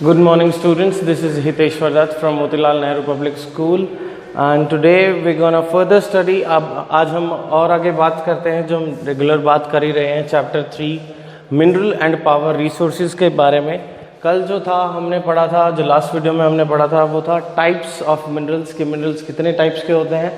Good morning students, this is Hiteshwar Dutt from Motilal Nehru Public School and today we're gonna further study। अब आज हम और आगे बात करते हैं जो हम रेगुलर बात कर ही रहे हैं chapter 3 mineral and power resources के बारे में। कल जो था हमने पढ़ा था, जो लास्ट वीडियो में हमने पढ़ा था वो था टाइप्स ऑफ मिनरल्स कि मिनरल्स कितने टाइप्स के होते हैं,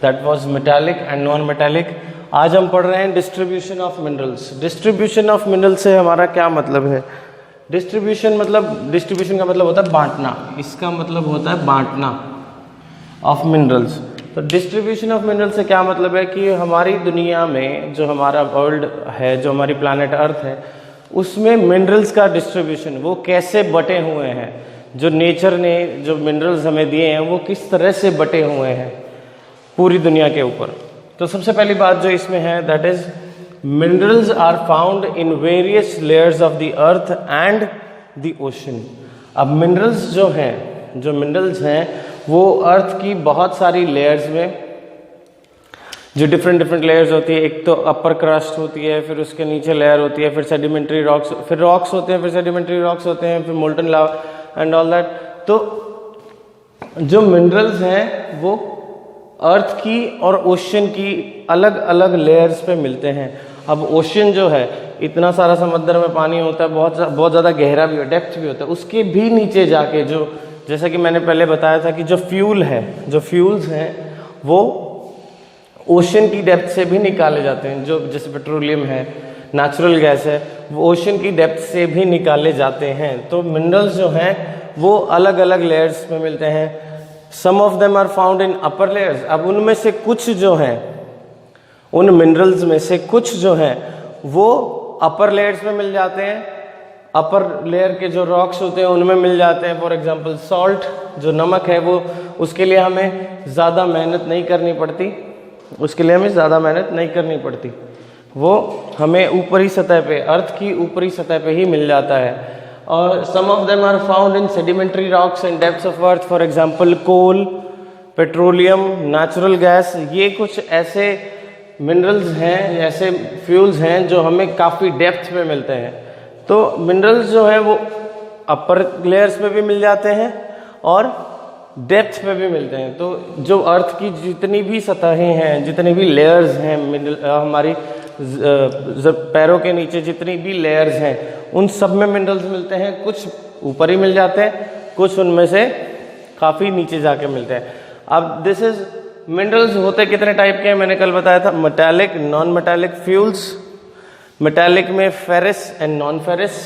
that was metallic and non metallic. आज हम पढ़ रहे हैं distribution of minerals. Distribution of mineral से हमारा क्या मतलब है? डिस्ट्रीब्यूशन का मतलब होता है बांटना, इसका मतलब होता है बांटना ऑफ मिनरल्स। तो डिस्ट्रीब्यूशन ऑफ मिनरल्स से क्या मतलब है कि हमारी दुनिया में जो हमारा वर्ल्ड है, जो हमारी प्लैनेट अर्थ है, उसमें मिनरल्स का डिस्ट्रीब्यूशन वो कैसे बटे हुए हैं, जो नेचर ने जो मिनरल्स हमें दिए हैं वो किस तरह से बटे हुए हैं पूरी दुनिया के ऊपर। तो सबसे पहली बात जो इसमें है that is minerals are found in various layers of the earth and the ocean। अब मिनरल्स जो मिनरल्स हैं वो अर्थ की बहुत सारी लेयर्स में, जो डिफरेंट लेयर्स होती है, एक तो अपर क्रस्ट होती है, फिर उसके नीचे लेयर होती है, फिर सेडिमेंट्री रॉक्स, फिर रॉक्स होते हैं, फिर सेडिमेंट्री रॉक्स होते हैं, फिर molten lava and all that. तो जो मिनरल्स हैं वो अर्थ की और ओशन की अलग अलग लेयर्स पे मिलते हैं। अब ओशन जो है, इतना सारा समुद्र में पानी होता है, बहुत ज़्यादा गहरा भी है, डेप्थ भी होता है, उसके भी नीचे जाके जो, जैसा कि मैंने पहले बताया था कि जो फ्यूल्स हैं वो ओशन की डेप्थ से भी निकाले जाते हैं। जो जैसे पेट्रोलियम है, नेचुरल गैस है, वो ओशन की डेप्थ से भी निकाले जाते हैं। तो मिनरल्स जो हैं वो अलग अलग लेयर्स में मिलते हैं। Some of them are found in upper layers. अब उनमें से कुछ जो हैं, उन मिनरल्स में से कुछ जो हैं वो अपर लेयर्स में मिल जाते हैं, अपर लेयर के जो रॉक्स होते हैं उनमें मिल जाते हैं। फॉर एग्जांपल सॉल्ट, जो नमक है, वो उसके लिए हमें ज़्यादा मेहनत नहीं करनी पड़ती, वो हमें ऊपरी सतह पे, अर्थ की ऊपरी सतह पे ही मिल जाता है। और some of them are found in sedimentary rocks in depths of earth. For example coal, petroleum, natural gas, ये कुछ ऐसे मिनरल्स हैं, ऐसे फ्यूल्स हैं जो हमें काफ़ी डेप्थ में मिलते हैं। तो मिनरल्स जो हैं वो अपर लेयर्स पे भी मिल जाते हैं और डेप्थ पे भी मिलते हैं। तो जो अर्थ की जितनी भी सतहें हैं, जितनी भी लेयर्स हैं, हमारी पैरों के नीचे जितनी भी लेयर्स हैं, उन सब में मिनरल्स मिलते हैं। कुछ ऊपर ही मिल जाते हैं, कुछ उनमें से काफ़ी नीचे जाके मिलते हैं। अब दिस इज मिनरल्स होते कितने टाइप के हैं मैंने कल बताया था, metallic, non metallic fuels. Metallic में ferrous and non ferrous.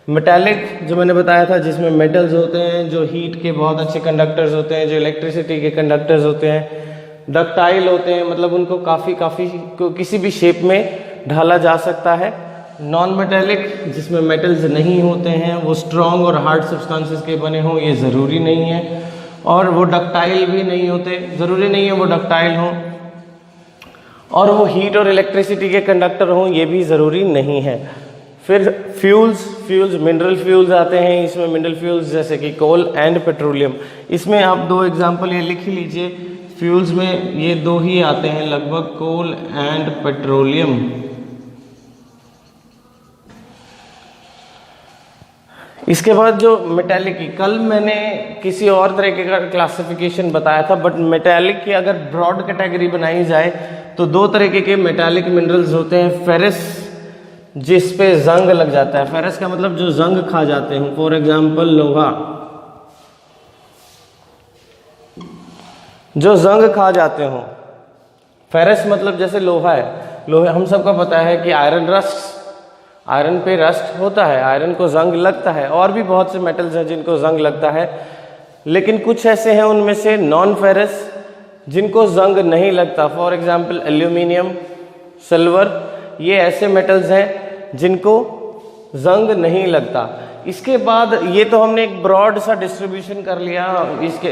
Metallic जो मैंने बताया था जिसमें मेटल्स होते हैं जो हीट के बहुत अच्छे कंडक्टर्स होते हैं, जो इलेक्ट्रिसिटी के कंडक्टर्स होते हैं, डक्टाइल होते हैं, मतलब उनको काफ़ी किसी भी शेप में ढाला जा सकता है। नॉन मेटालिक जिसमें मेटल्स नहीं होते हैं, वो स्ट्रॉन्ग और हार्ड सब्सटेंसेस के बने हों, ये ज़रूरी नहीं है। और वो डक्टाइल भी नहीं होते, ज़रूरी नहीं है वो डक्टाइल हों। और वो हीट और इलेक्ट्रिसिटी के कंडक्टर हों, ये भी ज़रूरी नहीं है। फिर फ्यूल्स मिनरल फ्यूल्स आते हैं। इसमें मिनरल फ्यूल्स जैसे कि कोल एंड पेट्रोलियम। इसमें आप दो एग्जांपल ये लिख ही लीजिए, फ्यूल्स में ये दो ही आते हैं लगभग, कोल एंड पेट्रोलियम। इसके बाद जो मेटालिक की, कल मैंने किसी और तरीके का क्लासिफिकेशन बताया था, बट मेटालिक की अगर ब्रॉड कैटेगरी बनाई जाए तो दो तरीके के मेटालिक मिनरल्स होते हैं। फेरस जिस पे जंग लग जाता है, फेरस का मतलब जो जंग खा जाते हैं, फॉर एग्जांपल लोहा, जो जंग खा जाते हो। फेरस मतलब जैसे लोहा है, लोहे हम सबको पता है कि आयरन पे रस्ट होता है, आयरन को जंग लगता है, और भी बहुत से मेटल्स हैं जिनको जंग लगता है। लेकिन कुछ ऐसे हैं उनमें से नॉन फेरस जिनको जंग नहीं लगता। फॉर एग्जांपल एल्यूमिनियम, सिल्वर, ये ऐसे मेटल्स हैं जिनको जंग नहीं लगता। इसके बाद ये तो हमने एक ब्रॉड सा डिस्ट्रीब्यूशन कर लिया इसके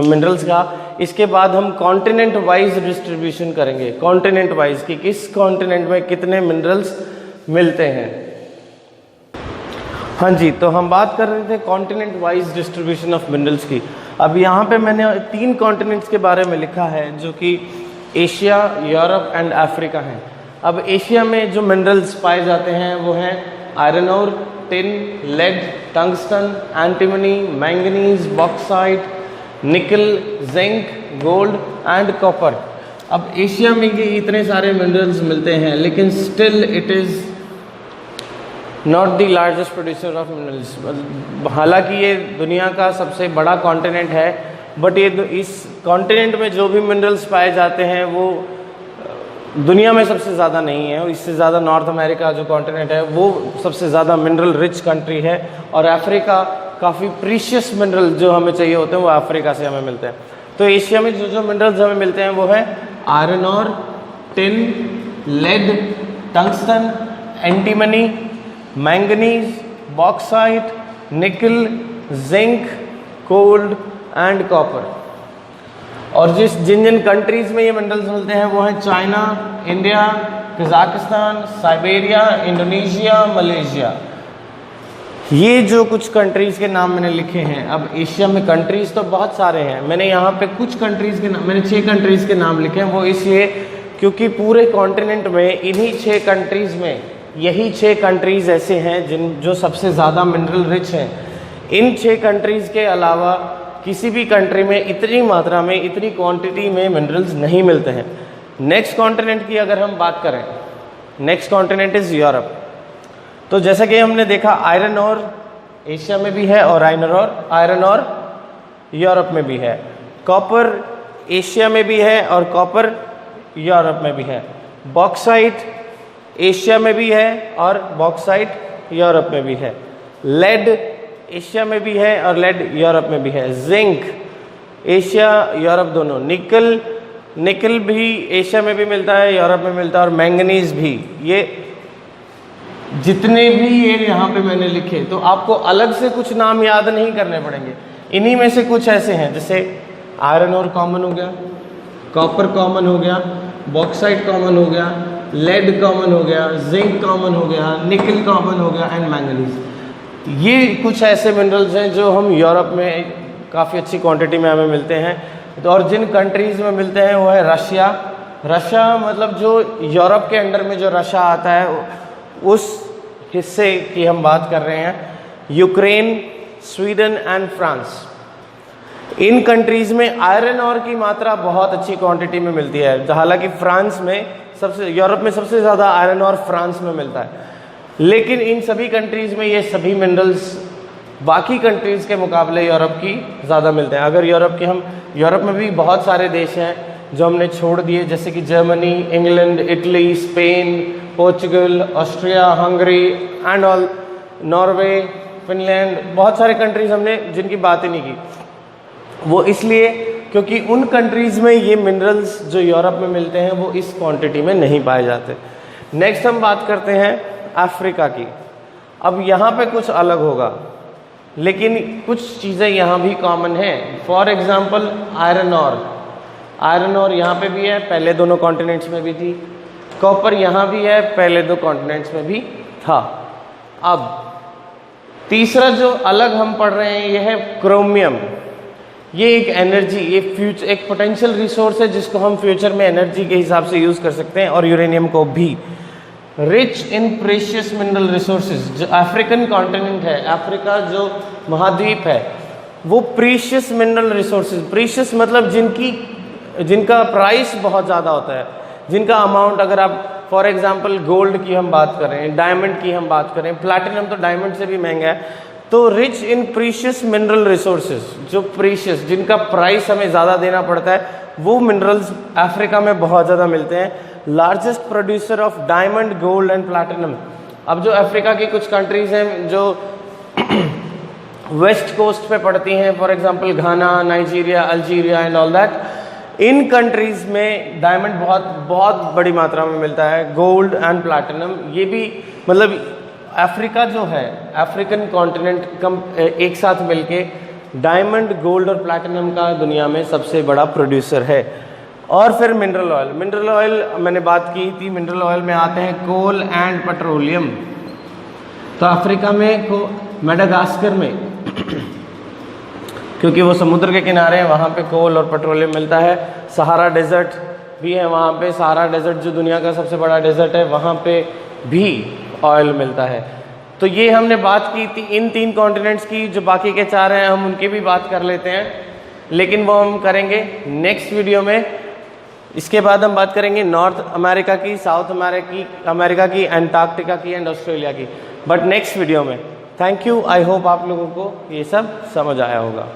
मिनरल्स का। इसके बाद हम कॉन्टिनेंट वाइज डिस्ट्रीब्यूशन करेंगे, कॉन्टिनेंट वाइज कि किस कॉन्टिनेंट में कितने मिनरल्स मिलते हैं। हाँ जी, तो हम बात कर रहे थे continent wise distribution of minerals की। अब यहाँ पे मैंने 3 कॉन्टिनेंट्स के बारे में लिखा है जो कि एशिया, यूरोप एंड अफ्रीका हैं। अब एशिया में जो मिनरल्स पाए जाते हैं वो हैं iron ore, tin, lead, tungsten, antimony, manganese, bauxite, nickel, zinc, gold and copper. अब एशिया में ये इतने सारे मिनरल्स मिलते हैं, लेकिन still it is not the largest producer of minerals. हालांकि ये दुनिया का सबसे बड़ा कॉन्टिनेंट है, बट ये इस कॉन्टिनेंट में जो भी मिनरल्स पाए जाते हैं वो दुनिया में सबसे ज़्यादा नहीं है। और इससे ज़्यादा नॉर्थ अमेरिका जो कॉन्टिनेंट है वो सबसे ज़्यादा मिनरल रिच कंट्री है, और अफ्रीका काफ़ी प्रीशियस मिनरल जो हमें चाहिए होते हैं वो अफ्रीका से हमें मिलते हैं। तो एशिया में जो जो मिनरल्स हमें मिलते हैं वो है आयरन और tin, lead, tungsten, antimony, manganese, bauxite, nickel, zinc, gold and copper. और जिन जिन कंट्रीज़ में ये मिनरल्स मिलते हैं वो हैं China, India, Kazakhstan, Siberia, Indonesia, Malaysia. ये जो कुछ कंट्रीज़ के नाम मैंने लिखे हैं, अब एशिया में कंट्रीज़ तो बहुत सारे हैं, मैंने यहाँ पे कुछ कंट्रीज़ के नाम, मैंने 6 कंट्रीज़ के नाम लिखे हैं। वो इसलिए क्योंकि पूरे कॉन्टिनेंट में इन्हीं 6 कंट्रीज़ में यही 6 कंट्रीज़ ऐसे हैं जो सबसे ज़्यादा मिनरल रिच हैं। इन 6 कंट्रीज़ के अलावा किसी भी कंट्री में इतनी मात्रा में, इतनी क्वांटिटी में मिनरल्स नहीं मिलते हैं। नेक्स्ट कॉन्टिनेंट की अगर हम बात करें, नेक्स्ट कॉन्टिनेंट इज़ यूरोप। तो जैसा कि हमने देखा आयरन और एशिया में भी है, और आयरन और यूरोप में भी है। कॉपर एशिया में भी है और कॉपर यूरोप में भी है। बॉक्साइट एशिया में भी है और बॉक्साइट यूरोप में भी है। लेड एशिया में भी है और लेड यूरोप में भी है। जिंक एशिया यूरोप दोनों। निकल भी एशिया में भी मिलता है, यूरोप में मिलता है, और मैंगनीज भी। ये जितने भी ये यहाँ पे मैंने लिखे, तो आपको अलग से कुछ नाम याद नहीं करने पड़ेंगे। इन्हीं में से कुछ ऐसे हैं, जैसे आयरन और कॉमन हो गया, कॉपर कॉमन हो गया, बॉक्साइट कॉमन हो गया, लेड कॉमन हो गया, जिंक कॉमन हो गया, निकल कॉमन हो गया एंड मैंगनीज। ये कुछ ऐसे मिनरल्स हैं जो हम यूरोप में काफ़ी अच्छी क्वांटिटी में हमें मिलते हैं। तो और जिन कंट्रीज़ में मिलते हैं वो है रशिया मतलब जो यूरोप के अंडर में जो रशिया आता है उस हिस्से की हम बात कर रहे हैं। Ukraine, Sweden and France, in countries में आयरन और की मात्रा बहुत अच्छी क्वांटिटी में मिलती है। हालांकि फ्रांस में यूरोप में सबसे ज़्यादा आयरन और फ्रांस में मिलता है, लेकिन इन सभी कंट्रीज़ में ये सभी मिनरल्स बाकी कंट्रीज़ के मुकाबले यूरोप की ज़्यादा मिलते हैं। अगर यूरोप में भी बहुत सारे देश हैं जो हमने छोड़ दिए, जैसे कि Germany, England, Italy, Spain, Portugal, Austria, Hungary and all, Norway, Finland, बहुत सारे कंट्रीज़ हमने जिनकी बात ही नहीं की। वो इसलिए क्योंकि उन कंट्रीज़ में ये मिनरल्स जो यूरोप में मिलते हैं वो इस क्वांटिटी में नहीं पाए जाते। नेक्स्ट हम बात करते हैं अफ्रीका की। अब यहाँ पे कुछ अलग होगा, लेकिन कुछ चीज़ें यहाँ भी कॉमन हैं। फॉर एग्जांपल आयरन और यहाँ पे भी है, पहले दोनों कॉन्टिनेंट्स में भी थी। कॉपर यहाँ भी है, पहले 2 कॉन्टिनेंट्स में भी था। अब तीसरा जो अलग हम पढ़ रहे हैं ये है क्रोमियम। ये एक एनर्जी, एक पोटेंशियल रिसोर्स है जिसको हम फ्यूचर में एनर्जी के हिसाब से यूज़ कर सकते हैं, और यूरेनियम को भी। Rich in precious mineral resources, जो अफ्रीकन कॉन्टिनेंट है, अफ्रीका जो महाद्वीप है, वो प्रीशियस मिनरल रिसोर्सेज, प्रीशियस मतलब जिनका प्राइस बहुत ज़्यादा होता है, जिनका अमाउंट, अगर आप फॉर एग्जांपल गोल्ड की हम बात करें, डायमंड की हम बात करें, प्लैटिनम तो डायमंड से भी महंगा है, तो rich in precious mineral resources, जो प्रीशियस जिनका प्राइस हमें ज़्यादा देना पड़ता है, वो मिनरल्स अफ्रीका में बहुत ज़्यादा मिलते हैं। Largest producer of diamond, gold and platinum. अब जो अफ्रीका की कुछ कंट्रीज़ हैं जो वेस्ट कोस्ट पे पड़ती हैं, for example Ghana, Nigeria, Algeria and all that, in countries में डायमंड बहुत बड़ी मात्रा में मिलता है, गोल्ड एंड प्लैटिनम। ये भी मतलब अफ्रीका जो है, अफ्रीकन कॉन्टिनेंट एक साथ मिलके डायमंड, गोल्ड और प्लैटिनम का दुनिया में सबसे बड़ा प्रोड्यूसर है। और फिर मिनरल ऑयल मैंने बात की थी। मिनरल ऑयल में आते हैं कोल एंड पेट्रोलियम। तो अफ्रीका में मेडागास्कर में क्योंकि वो समुद्र के किनारे हैं, वहाँ पे कोल और पेट्रोलियम मिलता है। सहारा डेजर्ट भी है वहाँ पे, सहारा डेजर्ट जो दुनिया का सबसे बड़ा डेजर्ट है, वहाँ पे भी ऑयल मिलता है। तो ये हमने बात की थी इन 3 कॉन्टिनेंट्स की, जो बाकी के 4 हैं हम उनकी भी बात कर लेते हैं, लेकिन वो हम करेंगे नेक्स्ट वीडियो में। इसके बाद हम बात करेंगे नॉर्थ अमेरिका की, साउथ अमेरिका की, अंटार्कटिका की एंड ऑस्ट्रेलिया की, बट नेक्स्ट वीडियो में। थैंक यू, आई होप आप लोगों को ये सब समझ आया होगा।